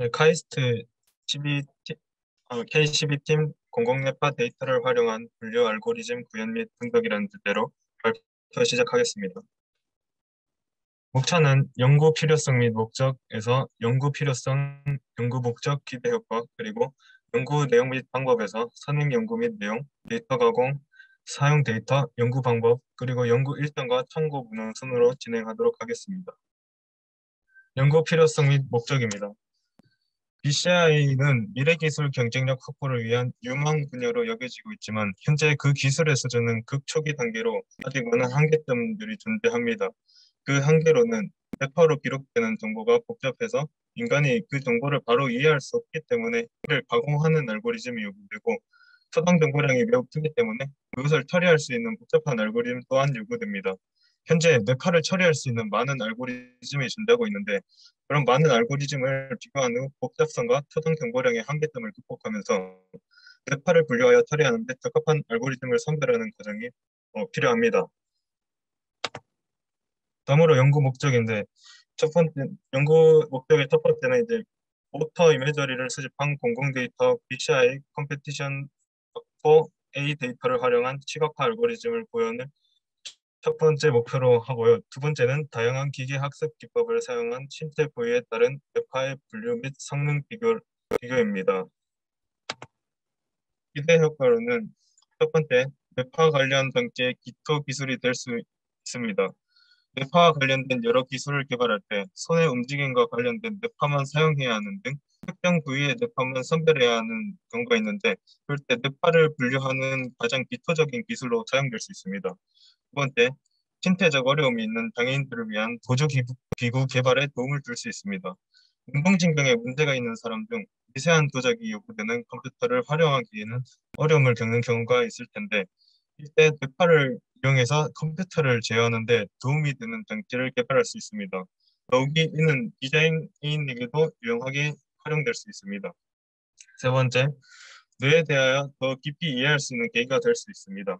네, 카이스트 12팀, K12팀 공공뇌파 데이터를 활용한 분류 알고리즘 구현 및 분석이라는 주제로 발표 시작하겠습니다. 목차는 연구 필요성 및 목적에서 연구 필요성, 연구 목적, 기대 효과, 그리고 연구 내용 및 방법에서 선행 연구 및 내용, 데이터 가공, 사용 데이터, 연구 방법, 그리고 연구 일정과 참고 문헌 순으로 진행하도록 하겠습니다. 연구 필요성 및 목적입니다. BCI는 미래기술 경쟁력 확보를 위한 유망 분야로 여겨지고 있지만 현재 그 기술의 수준은 극초기 단계로 아직 많은 한계점들이 존재합니다. 그 한계로는 대파로 기록되는 정보가 복잡해서 인간이 그 정보를 바로 이해할 수 없기 때문에 이를 가공하는 알고리즘이 요구되고 초당 정보량이 매우 크기 때문에 그것을 처리할 수 있는 복잡한 알고리즘 또한 요구됩니다. 현재 뇌파를 처리할 수 있는 많은 알고리즘이 존재하고 있는데 그런 많은 알고리즘을 비교한 후 복잡성과 초당 정보량의 한계점을 극복하면서 뇌파를 분류하여 처리하는 데 적합한 알고리즘을 선별하는 과정이 필요합니다. 다음으로 연구 목적인데 첫 번째 연구 목적의 첫 번째는 이제 모터 이미저리를 수집한 공공 데이터 BCI 컴페티션 포 A 데이터를 활용한 시각화 알고리즘을 구현을 첫 번째 목표로 하고요. 두 번째는 다양한 기계 학습 기법을 사용한 신체 부위에 따른 뇌파의 분류 및 성능 비교입니다. 기대 효과로는 첫 번째, 뇌파 관련 장치의 기초 기술이 될 수 있습니다. 뇌파와 관련된 여러 기술을 개발할 때 손의 움직임과 관련된 뇌파만 사용해야 하는 등 특정 부위의 뇌파만 선별해야 하는 경우가 있는데 그럴 때 뇌파를 분류하는 가장 기초적인 기술로 사용될 수 있습니다. 두 번째, 신체적 어려움이 있는 장애인들을 위한 보조기구 개발에 도움을 줄 수 있습니다. 운동신경에 문제가 있는 사람 중 미세한 조작이 요구되는 컴퓨터를 활용하기에는 어려움을 겪는 경우가 있을 텐데 이때 뇌파를 이용해서 컴퓨터를 제어하는 데 도움이 되는 장치를 개발할 수 있습니다. 더욱이 이는 디자인인에게도 유용하게 활용될 수 있습니다. 세 번째, 뇌에 대하여 더 깊이 이해할 수 있는 계기가 될 수 있습니다.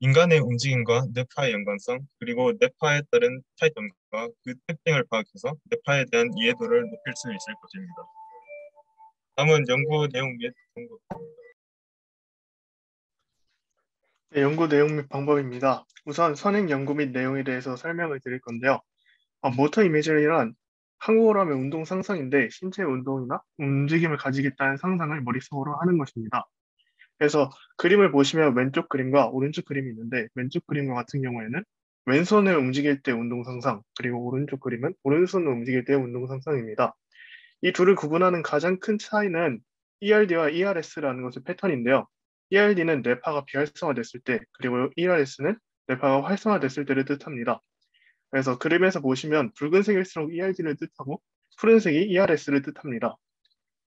인간의 움직임과 뇌파의 연관성, 그리고 뇌파에 따른 차이점과 그 특징을 파악해서 뇌파에 대한 이해도를 높일 수 있을 것입니다. 다음은 연구 내용 및 정보. 네, 연구 내용 및 방법입니다. 우선 선행 연구 및 내용에 대해서 설명을 드릴 건데요. 모터 이미저리란 한국어로 하면 운동 상상인데 신체 운동이나 움직임을 가지겠다는 상상을 머릿속으로 하는 것입니다. 그래서 그림을 보시면 왼쪽 그림과 오른쪽 그림이 있는데 왼쪽 그림 같은 경우에는 왼손을 움직일 때 운동 상상, 그리고 오른쪽 그림은 오른손을 움직일 때 운동 상상입니다. 이 둘을 구분하는 가장 큰 차이는 ERD와 ERS라는 것의 패턴인데요. ERD는 뇌파가 비활성화됐을 때, 그리고 ERS는 뇌파가 활성화됐을 때를 뜻합니다. 그래서 그림에서 보시면 붉은색일수록 ERD를 뜻하고 푸른색이 ERS를 뜻합니다.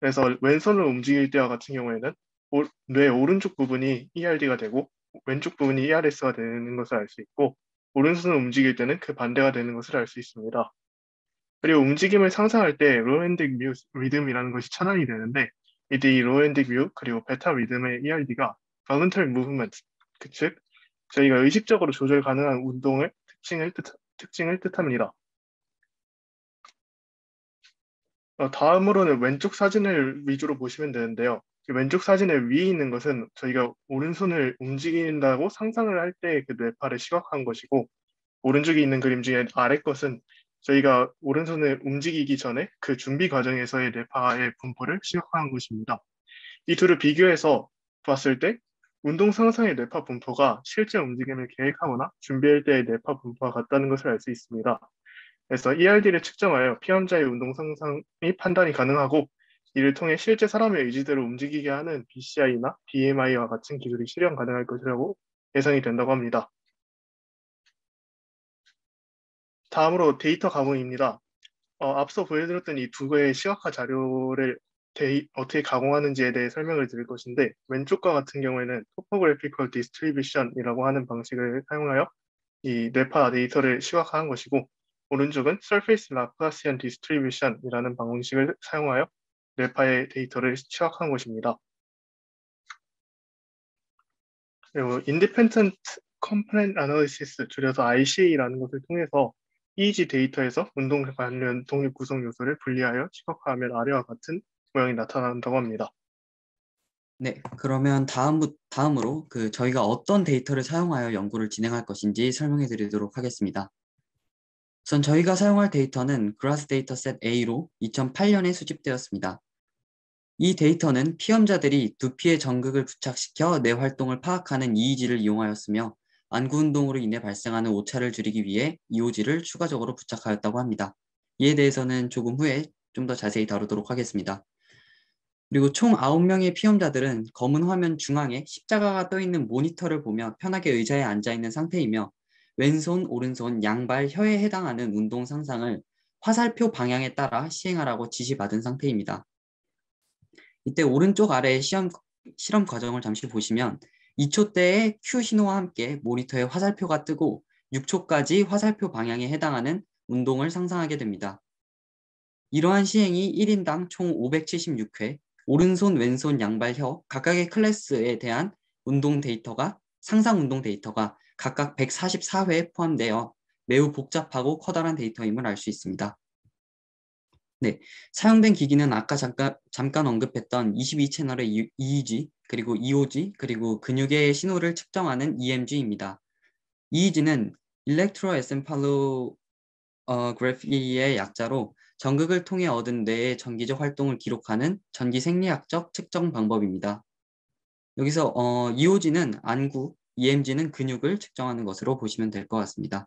그래서 왼손을 움직일 때와 같은 경우에는 뇌 오른쪽 부분이 ERD가 되고 왼쪽 부분이 ERS가 되는 것을 알 수 있고 오른손을 움직일 때는 그 반대가 되는 것을 알 수 있습니다. 그리고 움직임을 상상할 때 로앤딕 뮤 리듬이라는 것이 차단이 되는데 이때 이 로앤딕 뮤 그리고 베타 리듬의 ERD가 voluntary movement, 즉 저희가 의식적으로 조절 가능한 운동을 특징을 뜻합니다. 다음으로는 왼쪽 사진을 위주로 보시면 되는데요. 왼쪽 사진의 위에 있는 것은 저희가 오른손을 움직인다고 상상을 할 때 그 뇌파를 시각화한 것이고 오른쪽에 있는 그림 중에 아래 것은 저희가 오른손을 움직이기 전에 그 준비 과정에서의 뇌파의 분포를 시각화한 것입니다. 이 둘을 비교해서 봤을 때 운동 상상의 뇌파 분포가 실제 움직임을 계획하거나 준비할 때의 뇌파 분포와 같다는 것을 알 수 있습니다. 그래서 ERD를 측정하여 피험자의 운동 상상이 판단이 가능하고 이를 통해 실제 사람의 의지대로 움직이게 하는 BCI나 BMI와 같은 기술이 실현 가능할 것이라고 예상이 된다고 합니다. 다음으로 데이터 가공입니다. 앞서 보여드렸던 이 두 개의 시각화 자료를 어떻게 가공하는지에 대해 설명을 드릴 것인데 왼쪽과 같은 경우에는 Topographical Distribution이라고 하는 방식을 사용하여 이 뇌파 데이터를 시각화한 것이고 오른쪽은 Surface Laplacian Distribution이라는 방식을 사용하여 뇌파의 데이터를 시각화한 것입니다. 그리고 Independent Component Analysis, 줄여서 ICA라는 것을 통해서 EEG 데이터에서 운동 관련 독립 구성 요소를 분리하여 시각화하면 아래와 같은 모양이 나타난다고 합니다. 네, 그러면 다음으로 저희가 어떤 데이터를 사용하여 연구를 진행할 것인지 설명해 드리도록 하겠습니다. 우선 저희가 사용할 데이터는 그라스 데이터셋 A로 2008년에 수집되었습니다. 이 데이터는 피험자들이 두피에 전극을 부착시켜 뇌 활동을 파악하는 EEG를 이용하였으며 안구 운동으로 인해 발생하는 오차를 줄이기 위해 EOG를 추가적으로 부착하였다고 합니다. 이에 대해서는 조금 후에 좀 더 자세히 다루도록 하겠습니다. 그리고 총 9명의 피험자들은 검은 화면 중앙에 십자가가 떠 있는 모니터를 보며 편하게 의자에 앉아 있는 상태이며 왼손, 오른손, 양발, 혀에 해당하는 운동 상상을 화살표 방향에 따라 시행하라고 지시받은 상태입니다. 이때 오른쪽 아래의 실험 과정을 잠시 보시면 2초대의 Q 신호와 함께 모니터에 화살표가 뜨고 6초까지 화살표 방향에 해당하는 운동을 상상하게 됩니다. 이러한 시행이 1인당 총 576회, 오른손, 왼손, 양발, 혀 각각의 클래스에 대한 상상 운동 데이터가 각각 144회에 포함되어 매우 복잡하고 커다란 데이터임을 알 수 있습니다. 네, 사용된 기기는 아까 잠깐 언급했던 22채널의 EEG, 그리고 EOG, 그리고 근육의 신호를 측정하는 EMG입니다. EEG는 일렉트로엔세팔로그래피의 약자로 전극을 통해 얻은 뇌의 전기적 활동을 기록하는 전기 생리학적 측정 방법입니다. 여기서 EOG는 안구, EMG는 근육을 측정하는 것으로 보시면 될 것 같습니다.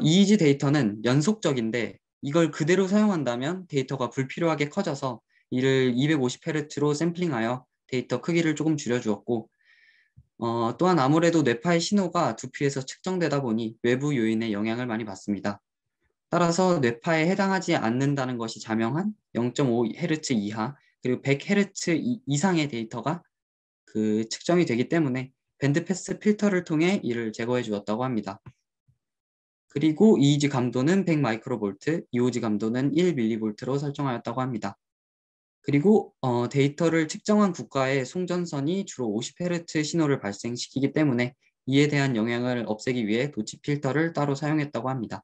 EEG 데이터는 연속적인데 이걸 그대로 사용한다면 데이터가 불필요하게 커져서 이를 250Hz로 샘플링하여 데이터 크기를 조금 줄여주었고 또한 아무래도 뇌파의 신호가 두피에서 측정되다 보니 외부 요인의 영향을 많이 받습니다. 따라서 뇌파에 해당하지 않는다는 것이 자명한 0.5Hz 이하 그리고 100Hz 이상의 데이터가 측정이 되기 때문에 밴드패스 필터를 통해 이를 제거해 주었다고 합니다. 그리고 EEG 감도는 100마이크로볼트, EOG 감도는 1mV로 설정하였다고 합니다. 그리고 데이터를 측정한 국가의 송전선이 주로 50Hz 신호를 발생시키기 때문에 이에 대한 영향을 없애기 위해 도치 필터를 따로 사용했다고 합니다.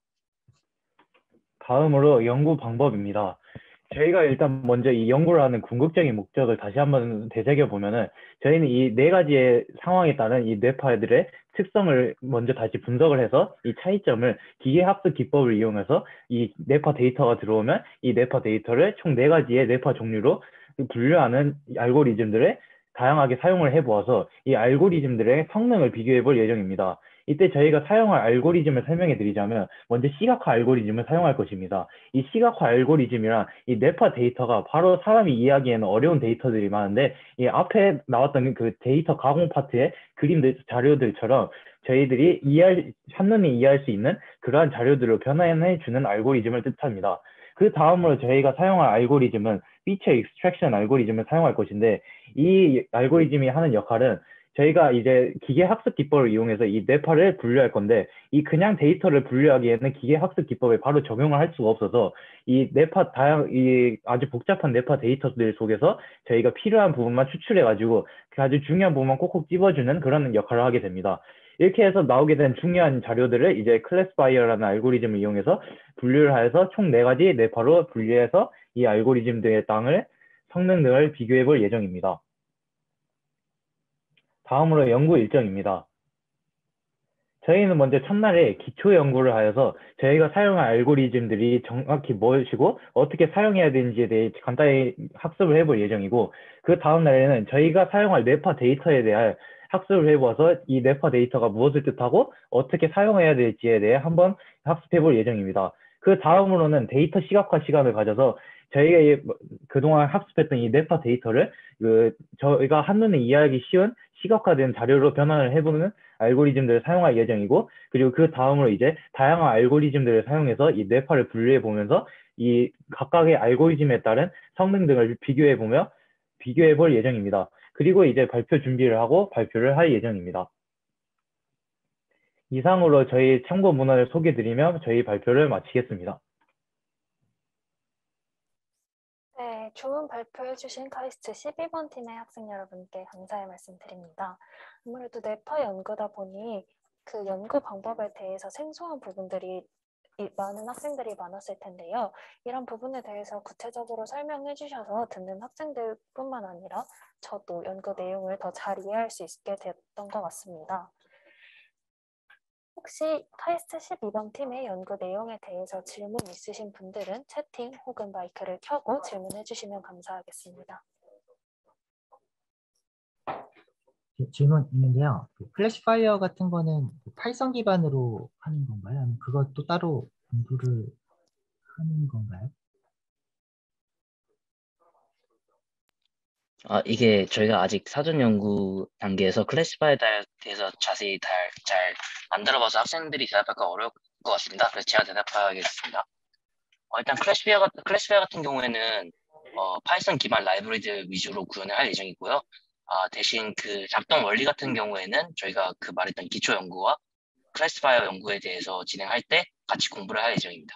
다음으로 연구 방법입니다. 저희가 일단 먼저 이 연구를 하는 궁극적인 목적을 다시 한번 되새겨 보면은 저희는 이 네 가지의 상황에 따른 이 뇌파들의 특성을 먼저 다시 분석을 해서 이 차이점을 기계학습 기법을 이용해서 이 뇌파 데이터가 들어오면 이 뇌파 데이터를 총 네 가지의 뇌파 종류로 분류하는 알고리즘들을 다양하게 사용을 해보아서 이 알고리즘들의 성능을 비교해 볼 예정입니다. 이때 저희가 사용할 알고리즘을 설명해 드리자면 먼저 시각화 알고리즘을 사용할 것입니다. 이 시각화 알고리즘이란 이 뇌파 데이터가 바로 사람이 이해하기에는 어려운 데이터들이 많은데 이 앞에 나왔던 그 데이터 가공 파트의 그림들, 자료들처럼 저희들이 한눈에 이해할 수 있는 그러한 자료들을 변환해 주는 알고리즘을 뜻합니다. 그 다음으로 저희가 사용할 알고리즘은 피처 익스트랙션 알고리즘을 사용할 것인데 이 알고리즘이 하는 역할은 저희가 이제 기계 학습 기법을 이용해서 이 뇌파를 분류할 건데 이 그냥 데이터를 분류하기에는 기계 학습 기법에 바로 적용을 할 수가 없어서 이 아주 복잡한 뇌파 데이터들 속에서 저희가 필요한 부분만 추출해 가지고 그 아주 중요한 부분만 꼭꼭 집어주는 그런 역할을 하게 됩니다. 이렇게 해서 나오게 된 중요한 자료들을 이제 클래스파이어라는 알고리즘을 이용해서 분류를 해서 총 4가지 뇌파로 분류해서 이 알고리즘들의 성능 등을 비교해 볼 예정입니다. 다음으로 연구 일정입니다. 저희는 먼저 첫날에 기초 연구를 하여서 저희가 사용할 알고리즘들이 정확히 무엇이고 어떻게 사용해야 되는지에 대해 간단히 학습을 해볼 예정이고 그 다음 날에는 저희가 사용할 뇌파 데이터에 대한 학습을 해보아서 이 뇌파 데이터가 무엇을 뜻하고 어떻게 사용해야 될지에 대해 한번 학습해 볼 예정입니다. 그 다음으로는 데이터 시각화 시간을 가져서 저희가 그동안 학습했던 이 뇌파 데이터를 저희가 한눈에 이해하기 쉬운 시각화된 자료로 변환을 해보는 알고리즘들을 사용할 예정이고 그리고 그 다음으로 이제 다양한 알고리즘들을 사용해서 이 뇌파를 분류해 보면서 이 각각의 알고리즘에 따른 성능 등을 비교해 볼 예정입니다. 그리고 이제 발표 준비를 하고 발표를 할 예정입니다. 이상으로 저희 참고 문헌을 소개해 드리며 저희 발표를 마치겠습니다. 네, 좋은 발표해주신 카이스트 12번 팀의 학생 여러분께 감사의 말씀 드립니다. 아무래도 뇌파 연구다 보니 그 연구 방법에 대해서 생소한 부분들이 많은 학생들이 많았을 텐데요. 이런 부분에 대해서 구체적으로 설명해 주셔서 듣는 학생들뿐만 아니라 저도 연구 내용을 더 잘 이해할 수 있게 됐던 것 같습니다. 혹시 카이스트 12번 팀의 연구 내용에 대해서 질문 있으신 분들은 채팅 혹은 마이크를 켜고 질문해 주시면 감사하겠습니다. 질문 있는데요. 그 클래시파이어 같은 거는 그 파이썬 기반으로 하는 건가요? 아니면 그것도 따로 공부를 하는 건가요? 이게 저희가 아직 사전 연구 단계에서 클래시파이어에 대해서 자세히 잘 만들어봐서 학생들이 대답하기가 어려울 것 같습니다. 그래서 제가 대답하겠습니다. 일단 클래시파이어 같은 경우에는 파이썬 기반 라이브러리들 위주로 구현을 할 예정이고요. 대신 그 작동 원리 같은 경우에는 저희가 그 말했던 기초 연구와 클래시파이어 연구에 대해서 진행할 때 같이 공부를 할 예정입니다.